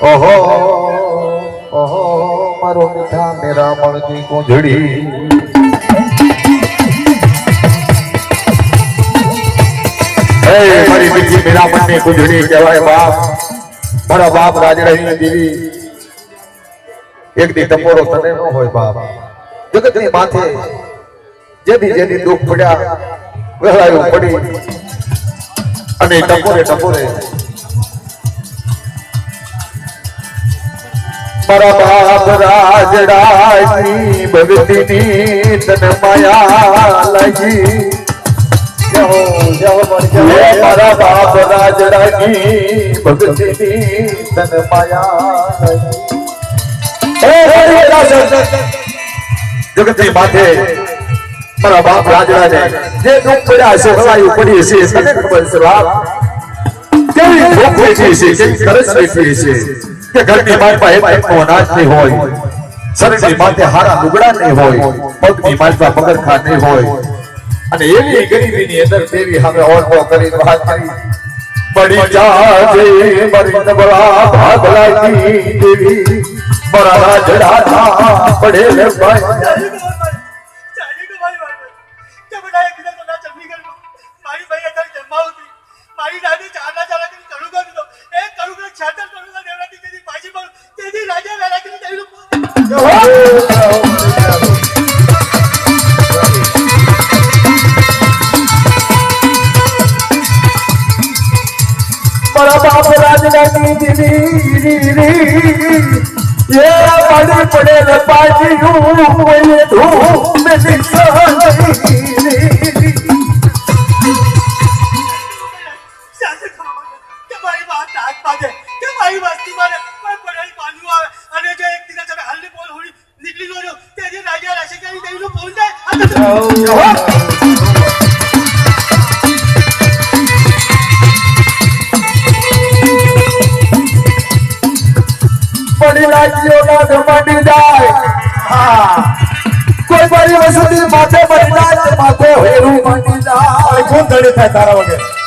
ओहो ओहो मारो मीठा मेरा मन की कुंजड़ी मारी मीठी मेरा मन की कुंजड़ी कहवाय बाप मारा बाप राजरानी देवी एक दी टपोरो तने न होय बाप जगत ની માથે જેદી દુઃખ પડ્યા વહેલાયું પડી અને ટપોરે ટપોરે મારા બાપ રાજડાની ભગતીની તન માયા લાગી મારા બાપ રાજડાની ભગતીની તન માયા લાગી જગતની માથે મારા બાપ રાજડા ને જે દુઃખ પડ્યા છે હલાયું પડી છે તને ખબર છે બાપ કેવી ભૂખ વેઠી છે કેવી તરસ વેઠી છે કે ઘરની માલમાં એક ટકનો અનાજ નહીં હોય શરીરની માથે હારા લુગડા નહીં હોય પગની માલમાં પગરખા નહીં હોય અને એવી ગરીબીની અંદર દેવી સામે ઓળખો કરી વાત કરી પડી જાજે મરી નબળા ભાગલાની દેવી મારા રાજડા પડેલ ભાઈ મારા બાપ રાજડાની દીદી ये बड़ी पड़े पाजी हूँ ये धूम में बड़ी राज्यों का घमंडी जाए कोई बड़ी वसुली माथे बड़ी जाए माथे हेरू मंडी जाए कौन दड़ी था तारा वगैरह